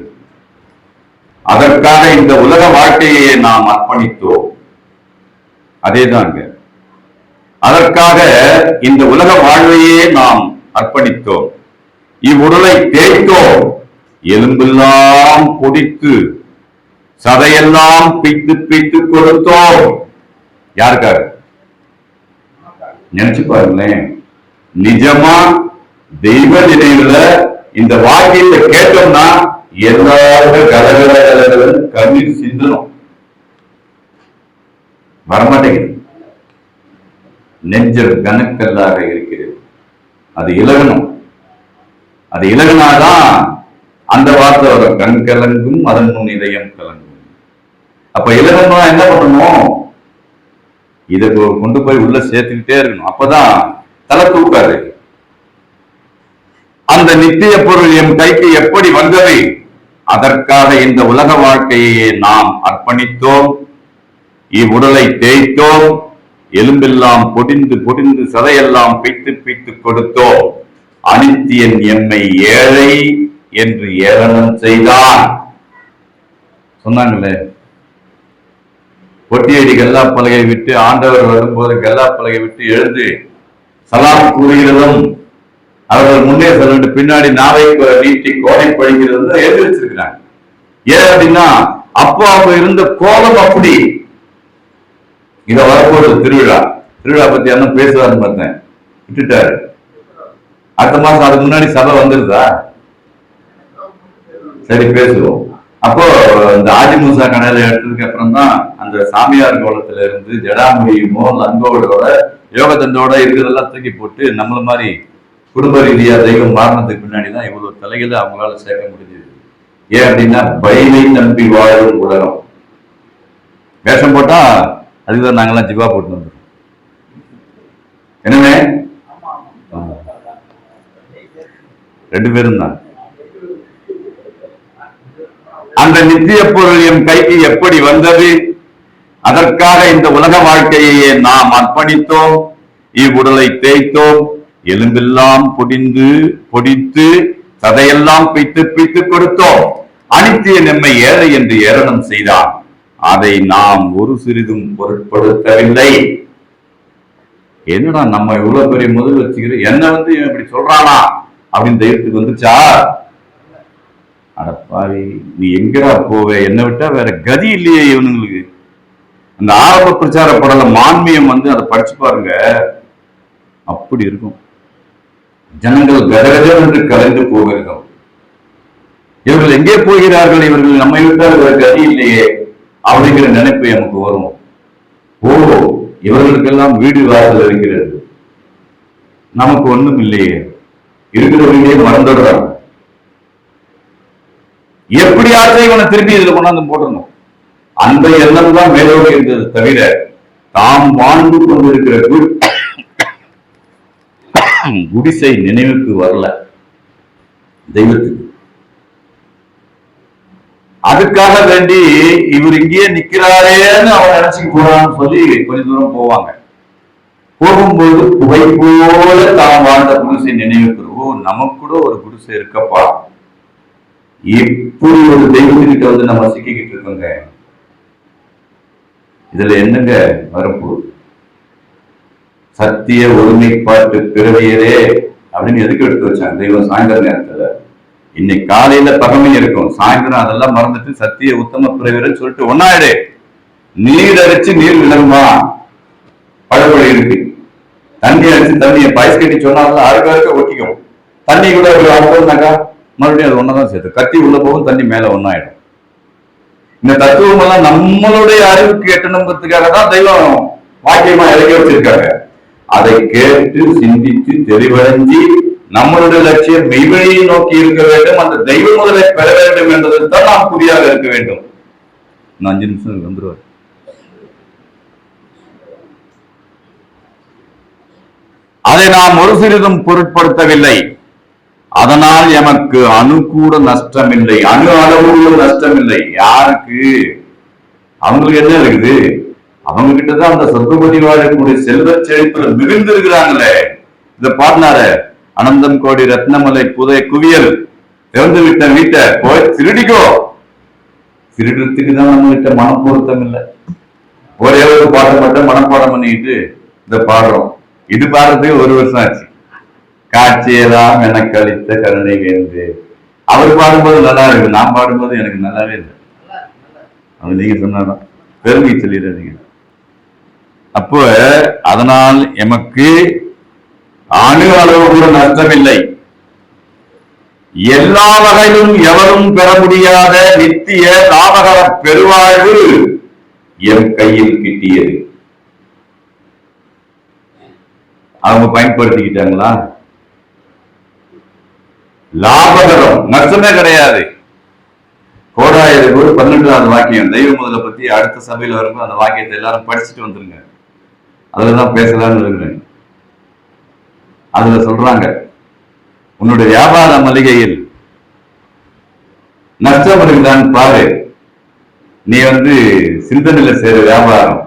அதற்காக இந்த உலக வாழ்க்கையை நாம் அர்ப்பணித்தோம். அதேதாங்க, அதற்காக இந்த உலக வாழ்வையே நாம் அர்ப்பணித்தோம். இவ்வுடலை தேய்த்தோம், எலும்பெல்லாம் பொடித்து சதையெல்லாம் பித்து பித்து கொடுத்தோம். யாருக்காக? நினைச்சு பாருங்களேன். நிஜமா தெய்வ நினைவுல இந்த வாக்கியத்தை கேட்டோம்னா எல்லாரும் கலகல கண்ணீர் சிந்தணும். வரமாட்டேங்குது, நெஞ்சல் கணக்கல்லாக இருக்கிறது. அது இலகணும். அது இலகினாதான் அந்த வார்த்தை வரும், கண் கலங்கும் அதன் முன் இதயம் கலங்கும். அப்ப இலகணும்னா என்ன பண்ணணும்? இதை கொண்டு போய் உள்ள சேர்த்துக்கிட்டே இருக்கணும். அப்பதான் தலை தூக்காது. அந்த நித்திய பொருள் என் கைக்கு எப்படி வந்தது? அதற்காக இந்த உலக வாழ்க்கையை நாம் அர்ப்பணித்தோம். இவ்வுடலை தேய்த்தோம், எலும்பெல்லாம் பொடிந்து பொடிந்து சதையெல்லாம் பிய்த்து பிய்த்து கொடுத்தோம். அனித்தியன் எம்மை ஏழை என்று ஏளனம் செய்தான். சொன்னாங்களே, பொட்டியடி கல்லா பலகை விட்டு ஆண்டவர் வரும்போது கல்லா பலகை விட்டு எழுந்து சலாம் கூறுகிறதும், அவர்கள் முன்னே சென்று பின்னாடி நாவை நீட்டி கோடை பழிக்கிறதும் எழுதி வச்சிருக்கிறாங்க. ஏன் அப்படின்னா அப்போ அவங்க இருந்த கோலம் அப்படி. இத வரப்போது திருவிழா பத்தி என்ன பேசுவாருன்னு பார்த்தேன், விட்டுட்டாரு. அடுத்த மாசம் அதுக்கு முன்னாடி சபை வந்துருதா? சரி, பேசுவோம். அப்போ இந்த ஆதிமூசா கடையில எடுத்ததுக்கு அப்புறம் தான் அந்த சாமியார் கோலத்துல இருந்து ஜடாமுடியுமோ லங்கோட யோகத்தண்டோட இருக்கிறதெல்லாம் தூக்கி போட்டு நம்மள மாதிரி குடும்ப ரீதியா தெய்வம் மாறினதுக்கு பின்னாடிதான் இவ்வளவு தலைகளை அவங்களால சேர்க்க முடிஞ்சது. ஏன் அப்படின்னா பைலை நம்பி வாழும் உலகம். வேஷம் போட்டா அதுதான் நாங்கெல்லாம் ஜிவா போட்டு வந்துடும். என்னமே 2 பேரும் தான். அந்த நித்திய பொருள் என் கைக்கு எப்படி வந்தது? அதற்காக இந்த உலக வாழ்க்கையை நாம் அர்ப்பணித்தோம். இவ்வுடலை தேய்த்தோம், எலும்பெல்லாம் பொடித்து சதையெல்லாம் பிய்த்து பிய்த்து கொடுத்தோம். அனித்திய நம்மை ஏழை என்று ஏளனம் செய்தான். அதை நாம் ஒரு சிறிதும் பொருட்படுத்தவில்லை. என்னடா நம்ம இவ்வளவு பெரிய முதல் வச்சுக்கிற என்ன இப்படி சொல்றானா அப்படின்னு தைரியத்துக்கு வந்துச்சா? அடப்பாவி, நீ எங்கடா போவே? என்னை விட்டா வேற கதி இல்லையே இவனுங்களுக்கு. அந்த ஆரம்ப பிரச்சார படல மான்மியம் அதை படிச்சு பாருங்க, அப்படி இருக்கும். ஜனங்கள் கதகதம் என்று கலைந்து போகிறார்கள். இவர்கள் எங்கே போகிறார்கள்? இவர்கள் நம்மை விட்டால் வேற கதி இல்லையே அப்படிங்கிற நினைப்பு நமக்கு வரும். ஓ, இவர்களுக்கெல்லாம் வீடு வாசல் இருக்கிறது, நமக்கு ஒண்ணும் இல்லையே, இருக்கிறவர்களே மறந்துடுறாங்க. எப்படியாச்சும் இவனை திருப்பி இதுல கொண்டாந்து போட்டணும், அந்த எண்ணம் தான் மேலோடு இருந்தது தவிர தாம் வாழ்ந்து கொண்டிருக்கிற குடிசை நினைவுக்கு வரல தெய்வத்துக்கு. அதுக்காக வேண்டி இவர் இங்கேயே நிக்கிறாரேன்னு அவன் நினைச்சுக்கு போறான்னு சொல்லி கொஞ்ச தூரம் போவாங்க. போகும்போது புகை போல தாம் வாழ்ந்த குடிசை நினைவுக்கு, நமக்கு கூட ஒரு குடிசை இருக்கப்பா, இப்படி ஒரு தெய்வத்திட்ட நம்ம சிக்கிக்கிட்டு இருக்கோங்க. இதுல என்னங்க வரப்போகுது? சத்திய ஒருமைப்பாட்டு பிறவியரே அப்படின்னு எதுக்கு எடுத்து வச்சாங்க தெய்வம்? சாயந்தர நேரத்துல இன்னைக்கு காலையில பகமை இருக்கும், சாயந்தரம் அதெல்லாம் மறந்துட்டு சத்திய உத்தம பிறவியர்னு சொல்லிட்டு ஒன்னாயிடு. நீர் அரைச்சு நீர் விளங்குமா? பழமொழி இருக்கு. தண்ணி அரைச்சு தண்ணியை பாய்ஸ் கட்டி சொன்னாலும் அறுக்க ஒட்டிக்கும். தண்ணி கூட அறுக்கா மறுபடியும் அது ஒன்னதான் சேர்த்து கத்தி உள்ள போகும், தண்ணி மேல ஒன்னாயிடும். இந்த தத்துவம் எல்லாம் நம்மளுடைய அறிவுக்கு எட்டணுங்கிறதுக்காக தான் தெய்வம் வாக்கியமா இறக்கி வச்சிருக்காங்க. அதை கேட்டு சிந்தித்து தெளிவடைஞ்சி நம்மளுடைய லட்சியம் மெய்வழியை நோக்கி இருக்க வேண்டும், அந்த தெய்வ முதலை பெற வேண்டும் என்பதில் தான் நாம் குறியாக இருக்க வேண்டும். 5 நிமிஷம் வந்துருவார். அதை நாம் ஒரு சிறிதும் பொருட்படுத்தவில்லை. அதனால் எமக்கு அணு கூட நஷ்டமில்லை, அணு அளவு கூட நஷ்டமில்லை. யாருக்கு? அவங்களுக்கு என்ன இருக்குது? அவங்க கிட்டதான் அந்த சொர்க்கபதி வாழக்கூடிய செல்வ செழிப்புல மிகுந்து இருக்கிறாங்களே. இத பாடினார, அனந்தம் கோடி ரத்னமலை புதை குவியல் திறந்து விட்ட வீட்டை போய் திருடிக்கோ. திருடுறதுக்கு தான் நம்ம கிட்ட மனம் பொருத்தம் இல்லை. ஒரே ஒரு பாட்டு மட்டும் மனப்பாடம் பண்ணிட்டு இத பாடுறோம். இது பாடுறதுக்கு 1 வருஷம் ஆச்சு. காட்சியெல்லாம் எனக்கு அளித்த கருணை வேண்டு. அவர் பாடும்போது நல்லா இருக்கு, நான் பாடும்போது எனக்கு நல்லாவே இல்லை. அது நீங்க சொன்னாதான் பெருமை சொல்லிடுறீங்க. அப்போ அதனால் எமக்கு அணு அளவு கூட நஷ்டமில்லை. எல்லா வகையிலும் எவரும் பெற முடியாத நித்திய லாபகர பெருவாழ்வு என் கையில் கிட்டியது. அவங்க பயன்படுத்திக்கிட்டாங்களா? லாபகரம், நஷ்டமே கிடையாது. கோடாயிரம் 12வது வாக்கியம் தெய்வ முதலை பத்தி அடுத்த சபையில வரும்போது அந்த வாக்கியத்தை எல்லாரும் படிச்சுட்டு வந்துருங்க. அதுலதான் பேசலாம்னு இருக்கிறேன். அதுல சொல்றாங்க, உன்னுடைய வியாபார மளிகையில் நஷ்டம் இருக்குதான்னு பாரு. நீ சிந்தனையில செய்யற வியாபாரம்,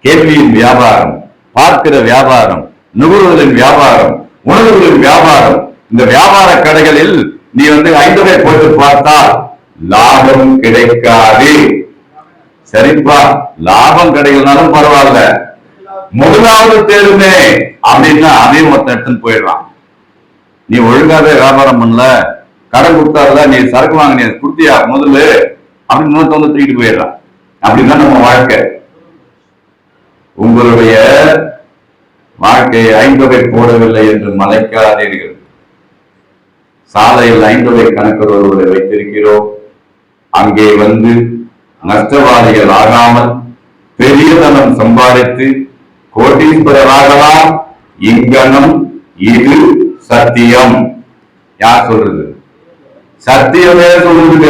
கேள்வியின் வியாபாரம், பார்க்கிற வியாபாரம், நுகர்வுகளின் வியாபாரம், உணவுகளின் வியாபாரம், இந்த வியாபார கடைகளில் நீ 5 ரூபாய் போட்டு பார்த்தால் லாபம் கிடைக்காது. சரிப்பா, லாபம் கிடைக்கலனாலும் பரவாயில்ல, முதலாவது தேர்வுமே அப்படின்னா அதையும் ஒருத்தன் எடுத்துன்னு போயிடுறான். நீ ஒழுங்காவே வியாபாரம் பண்ணல, கடன் கொடுத்தாருல, நீ சரக்கு வாங்க, நீ கொடுத்தியா முதல்ல அப்படின்னு இன்னொருத்த தூக்கிட்டு போயிடுறான். அப்படிதான் நம்ம வாழ்க்கை. உங்களுடைய வாழ்க்கையை 5 ரூபாய் போடவில்லை என்று மலைக்காதீர்கள். சாலையில் 5 ரூபாய் கணக்கு ஒருவரை வைத்திருக்கிறோம். அங்கே நஷ்டவாதிகள் ஆகாமல் பெரிய தனம் சம்பாதித்து கோட்டீஸ்வரராகலாம். இங்கனம் இது சத்தியம். யார் சொல்றது? சத்தியமே சொல்லுங்க.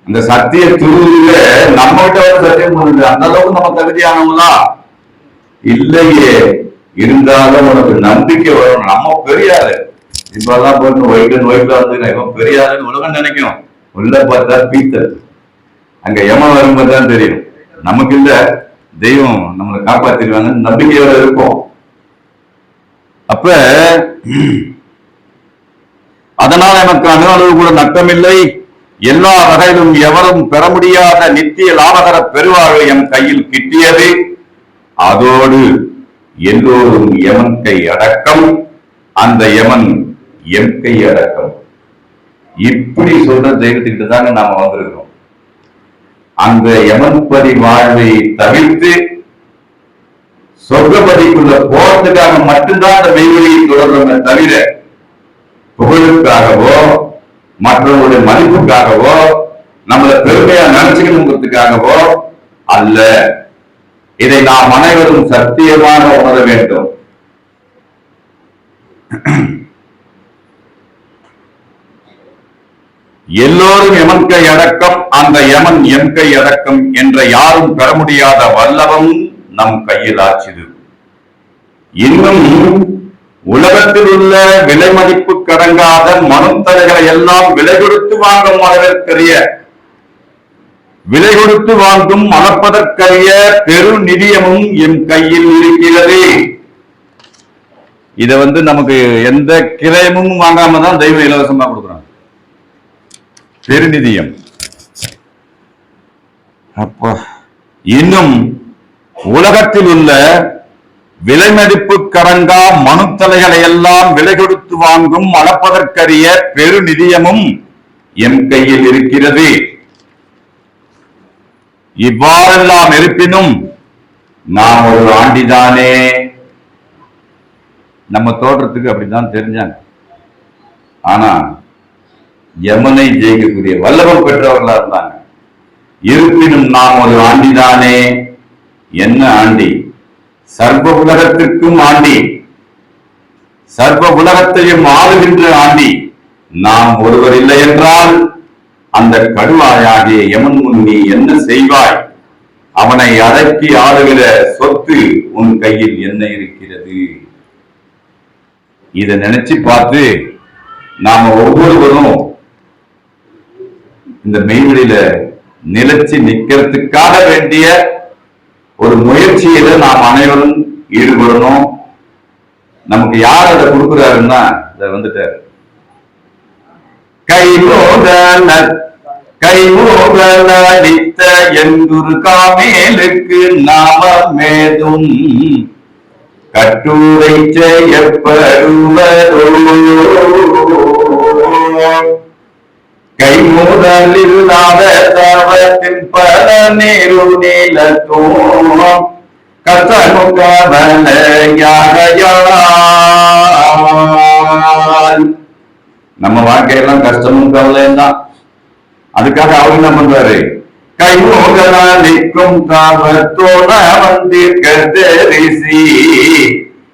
அந்த சத்திய துருவில நம்ம கிட்ட சத்தியம் பண்ணுது. அந்த அளவுக்கு நம்ம தகுதியானவங்களா இல்லையே. இருந்தாலும் உனக்கு நம்பிக்கை வரும். நம்ம பெரியாரு இப்பெல்லாம் போயிட்டு ஒயிட்ல இவன் பெரியாருன்னு உலகம் நினைக்கும். உள்ள பார்த்தா பீத்தல். அங்க யமன் வரும்போதுதான் தெரியும் நமக்கு இல்ல, தெய்வம் நம்மளை காப்பாத்திடுவாங்க நம்பிக்கையோட இருக்கும். அப்ப அதனால் எனக்கு அணுஅளவு கூட நட்டமில்லை. எல்லா வகையிலும் எவரும் பெற முடியாத நித்திய லாபகர பெருவாழ்வு என் கையில் கிட்டியது. அதோடு எல்லோரும் எமன் கை அடக்கம், அந்த யமன் எம் கை அடக்கம். இப்படி சொல்ற தெய்வத்துக்கிட்ட தாங்க நாம வந்திருக்கிறோம். அந்த யமன்பதி வாழ்வை தவிர்த்து சொர்க்கபதிக்குள்ள போறதுக்காக மட்டும்தான் அந்த மெய்வழியை தொடர்றோமே தவிர புகழுக்காகவோ மற்றவங்களுடைய மதிப்புக்காகவோ நம்மளை பெருமையா நினைச்சுக்கணுங்கிறதுக்காகவோ அல்ல. இதை நாம் அனைவரும் சத்தியமாக உணர வேண்டும். எல்லோரும் எமன் கை அடக்கம், அந்த யமன் எம் கை அடக்கம் என்ற யாரும் பெற முடியாத வல்லவம் நம் கையில் ஆச்சுது. இன்னும் உலகத்தில் உள்ள விலை மதிப்பு கடங்காத மனுத்தலைகளை எல்லாம் விலை கொடுத்து வாங்கும் அளவிற்கரிய விலை கொடுத்து வாங்கும் மணப்பதற்கரிய பெரு நிதியமும் என் கையில் இருக்கிறது. இத நமக்கு எந்த கிரயமும் வாங்காம தான் தெய்வம் இலவசமா கொடுக்குறாங்க. பெருநிதியம். அப்பா, இன்னும் உலகத்தில் உள்ள விலை மதிப்பு கடங்கா மனுத்தலைகளை எல்லாம் விலை கொடுத்து வாங்கும் அளப்பதற்கரிய பெருநிதியமும் என் கையில் இருக்கிறது. இவ்வாறெல்லாம் இருப்பினும் நாம் ஒரு ஆண்டிதானே. நம்ம தோற்றத்துக்கு அப்படித்தான் தெரிஞ்சாங்க. ஆனா யமனை ஜெயிக்கக்கூடிய வல்லபம் பெற்றவர்களா இருந்தாங்க. இருப்பினும் நாம் ஒரு ஆண்டிதானே. என்ன ஆண்டி? சர்வ உலகத்திற்கும் ஆண்டி, சர்வ உலகத்தையும் ஆளுகின்ற ஆண்டி. நாம் ஒருவர் இல்லை என்றால் அந்த கடுவாயாகிய யமன் முன் நீ என்ன செய்வாய்? அவனை அடக்கி ஆளுகிற சொத்து உன் கையில் என்ன இருக்கிறது? இதை நினைச்சு பார்த்து நாம ஒவ்வொருவரும் இந்த மெய்வெளியில நிலைச்சு நிக்கிறதுக்காக வேண்டிய ஒரு முயற்சியில நாம் அனைவரும் ஈடுபடணும். நமக்கு யார் அதை கொடுக்குறாருன்னா அதை வந்துட்டாரு. கைமோகலித்த எந்தொரு காமேலுக்கு நாமமேதும் கட்டுரை செய்யப்படுவதோ கைமூடலில்லாத தவத்தின் பல நேரு நீலத்தோம் கசமுகவலையாகையால். நம்ம வாழ்க்கையெல்லாம் கஷ்டமும் கவலையும் தான். அதுக்காக அவர் என்ன பண்றாரு? கைமூகலிக்கும் காவத்தோட வந்திருக்கரிசி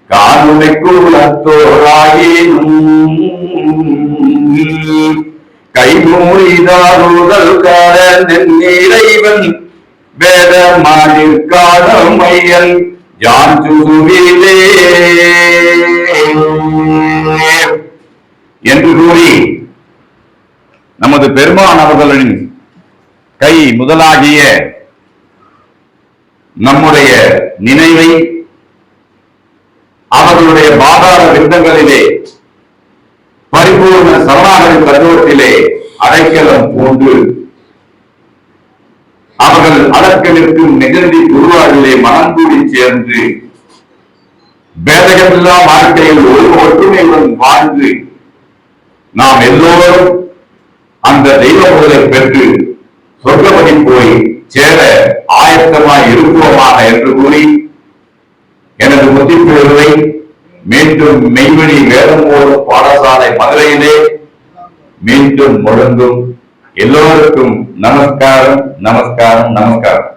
காணுமை கூலத்தோராயினும் கைமூறிதாருதல் காரன் இறைவன் வேதமானிற்காலமையன் யான் சுருவிலே என்று கூறி நமது பெருமான் அவர்களின் கை முதலாகிய நம்முடைய நினைவை அவர்களுடைய பாதாள விந்தங்களிலே பரிபூர்ண சரணாகதி தத்துவத்திலே அடைக்கலம் பூண்டு அவர்கள் அதற்கு நிற்கும் நிகழ்ச்சி குருவாரிலே மனம் கூடி சேர்ந்து வேதகமில்லா வாழ்க்கையில் ஒரு ஒற்றுமையுடன் வாழ்ந்து நாம் எல்லோரும் அந்த தெய்வ முதலை பெற்று சொர்க்கப்படி போய் சேர ஆயத்தமாய் இருப்போமாக என்று கூறி எனது முத்திப்பேருவை மீண்டும் மெய்வழி வேதமோடு பாடசாலை மதுரையிலே மீண்டும் முழங்கும். எல்லோருக்கும் நமஸ்காரம், நமஸ்காரம், நமஸ்காரம்.